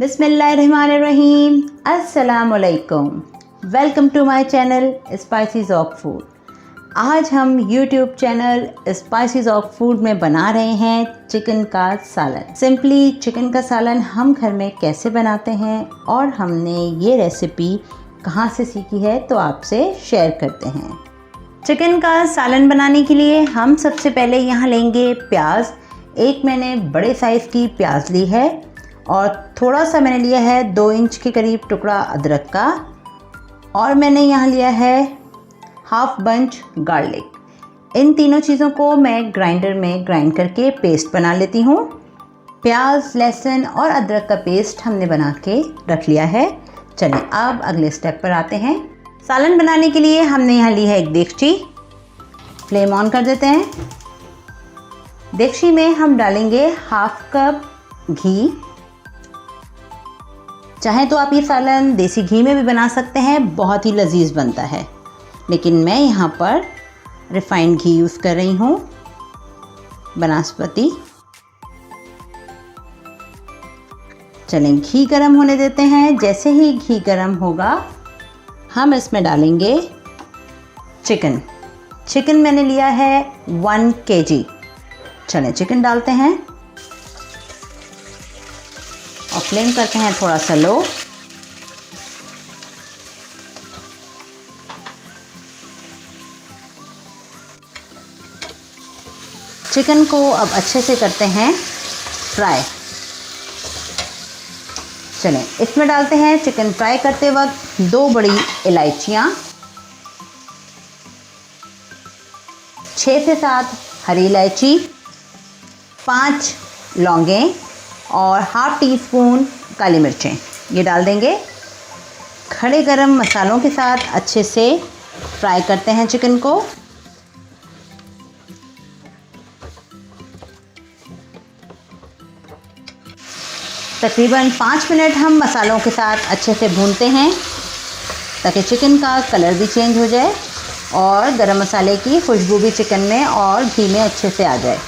बिस्मिल्लाहिर्रहमानिर्रहीम। अस्सलामुअलैकुम। Welcome to my channel spices of food. आज हम YouTube channel spices of food में बना रहे हैं चिकन का सालन। सिंपली चिकन का सालन हम घर में कैसे बनाते हैं और हमने ये रेसिपी कहाँ से सीखी है तो आपसे शेयर करते हैं। चिकन का सालन बनाने के लिए हम सबसे पहले यहाँ लेंगे प्याज। एक मैंने बड़े साइज़ की प्याज ली है और थोड़ा सा मैंने लिया है 2 इंच के करीब टुकड़ा अदरक का, और मैंने यहाँ लिया है हाफ बंच गार्लिक। इन तीनों चीज़ों को मैं ग्राइंडर में ग्राइंड करके पेस्ट बना लेती हूँ। प्याज, लहसुन और अदरक का पेस्ट हमने बना के रख लिया है। चलिए अब अगले स्टेप पर आते हैं। सालन बनाने के लिए हमने यहाँ ली है एक देगची। फ्लेम ऑन कर देते हैं। देगची में हम डालेंगे हाफ कप घी। चाहे तो आप ये सालन देसी घी में भी बना सकते हैं, बहुत ही लजीज बनता है, लेकिन मैं यहाँ पर रिफाइंड घी यूज़ कर रही हूँ, बनास्पति। चलें घी गरम होने देते हैं। जैसे ही घी गरम होगा हम इसमें डालेंगे चिकन। चिकन मैंने लिया है 1 kg। चलें चिकन डालते हैं और फ्लेम करते हैं थोड़ा सा लो। चिकन को अब अच्छे से करते हैं फ्राई। चलें इसमें डालते हैं चिकन फ्राई करते वक्त 2 बड़ी इलायचियाँ, 6 से 7 हरी इलायची, 5 लौंगें और हाफ टी स्पून काली मिर्चें, ये डाल देंगे। खड़े गरम मसालों के साथ अच्छे से फ्राई करते हैं चिकन को। तकरीबन 5 मिनट हम मसालों के साथ अच्छे से भूनते हैं ताकि चिकन का कलर भी चेंज हो जाए और गरम मसाले की खुशबू भी चिकन में और घी में अच्छे से आ जाए।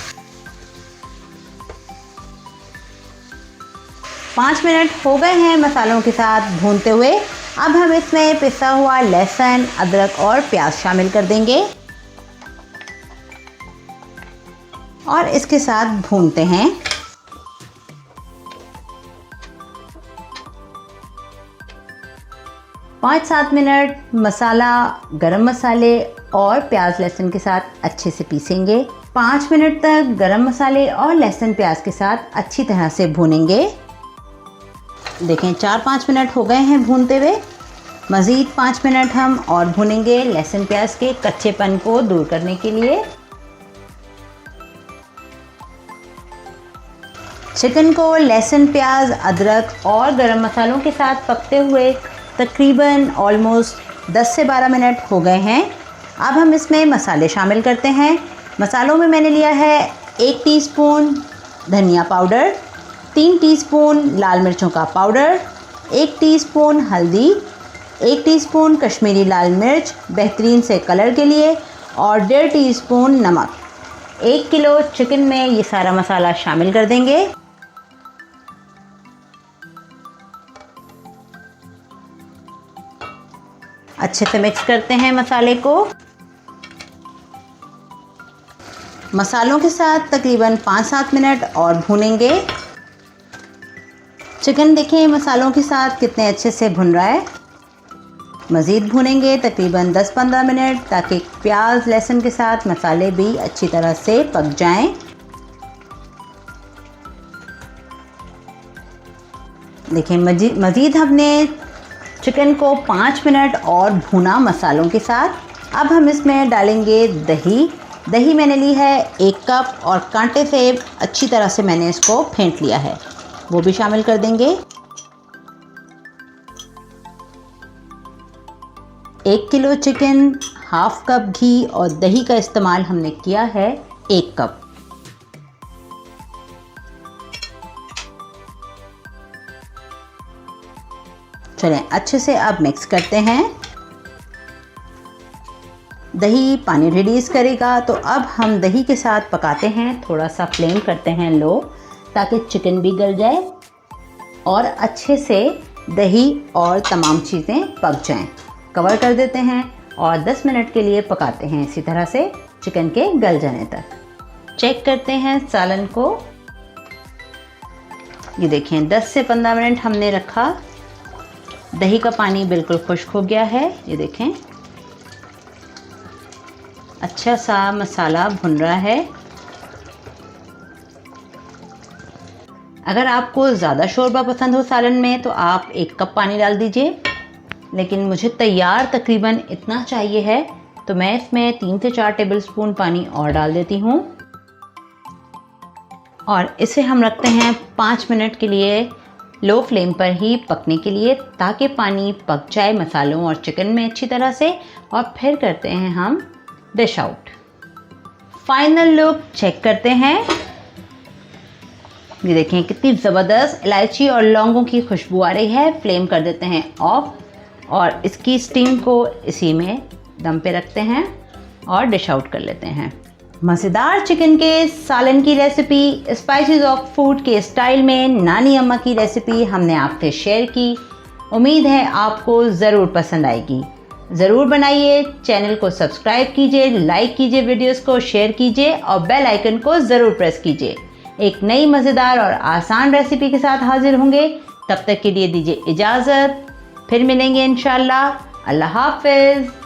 5 मिनट हो गए हैं मसालों के साथ भूनते हुए। अब हम इसमें पिसा हुआ लहसुन, अदरक और प्याज शामिल कर देंगे और इसके साथ भूनते हैं। पाँच 7 मिनट मसाला, गरम मसाले और प्याज लहसुन के साथ अच्छे से पीसेंगे। 5 मिनट तक गरम मसाले और लहसुन प्याज के साथ अच्छी तरह से भूनेंगे। देखें 4-5 मिनट हो गए हैं भूनते हुए। मज़ीद 5 मिनट हम और भूनेंगे लहसुन प्याज के कच्चेपन को दूर करने के लिए। चिकन को लहसुन, प्याज, अदरक और गरम मसालों के साथ पकते हुए तकरीबन ऑलमोस्ट 10 से 12 मिनट हो गए हैं। अब हम इसमें मसाले शामिल करते हैं। मसालों में मैंने लिया है 1 टीस्पून धनिया पाउडर, 3 टीस्पून लाल मिर्चों का पाउडर, 1 टीस्पून हल्दी, 1 टीस्पून कश्मीरी लाल मिर्च बेहतरीन से कलर के लिए और 1.5 टीस्पून नमक। 1 किलो चिकन में ये सारा मसाला शामिल कर देंगे। अच्छे से मिक्स करते हैं मसाले को। मसालों के साथ तकरीबन 5-7 मिनट और भूनेंगे। चिकन देखें मसालों के साथ कितने अच्छे से भुन रहा है। मज़ीद भूनेंगे तकरीबन 10-15 मिनट ताकि प्याज लहसुन के साथ मसाले भी अच्छी तरह से पक जाएं। देखें मज़ीद हमने चिकन को 5 मिनट और भुना मसालों के साथ। अब हम इसमें डालेंगे दही। दही मैंने ली है 1 कप और कांटे से अच्छी तरह से मैंने इसको फेंट लिया है, वो भी शामिल कर देंगे। 1 किलो चिकन, हाफ कप घी और दही का इस्तेमाल हमने किया है 1 कप। चलें अच्छे से अब मिक्स करते हैं। दही पानी रिलीज़ करेगा तो अब हम दही के साथ पकाते हैं। थोड़ा सा फ्लेम करते हैं लो ताकि चिकन भी गल जाए। और अच्छे से दही और तमाम चीज़ें पक जाएं। कवर कर देते हैं और 10 मिनट के लिए पकाते हैं, इसी तरह से चिकन के गल जाने तक। चेक करते हैं सालन को। ये देखें 10 से 15 मिनट हमने रखा, दही का पानी बिल्कुल खुश्क हो गया है। ये देखें अच्छा सा मसाला भुन रहा है। अगर आपको ज़्यादा शोरबा पसंद हो सालन में तो आप 1 कप पानी डाल दीजिए, लेकिन मुझे तैयार तकरीबन इतना चाहिए है तो मैं इसमें 3 से 4 टेबलस्पून पानी और डाल देती हूँ। और इसे हम रखते हैं 5 मिनट के लिए लो फ्लेम पर ही पकने के लिए, ताकि पानी पक जाए मसालों और चिकन में अच्छी तरह से। और फिर करते हैं हम dish out. Final look check करते हैं। ये देखें कितनी ज़बरदस्त इलायची और लौंगों की खुशबू आ रही है। फ्लेम कर देते हैं ऑफ और इसकी स्टीम को इसी में दम पे रखते हैं और डिश आउट कर लेते हैं। मज़ेदार चिकन के सालन की रेसिपी स्पाइसेस ऑफ फूड के स्टाइल में नानी अम्मा की रेसिपी हमने आपसे शेयर की। उम्मीद है आपको ज़रूर पसंद आएगी। ज़रूर बनाइए, चैनल को सब्सक्राइब कीजिए, लाइक कीजिए, वीडियोस को शेयर कीजिए और बेल आइकन को ज़रूर प्रेस कीजिए। एक नई मज़ेदार और आसान रेसिपी के साथ हाजिर होंगे। तब तक के लिए दीजिए इजाज़त, फिर मिलेंगे इंशाअल्लाह। अल्लाह हाफ़िज़।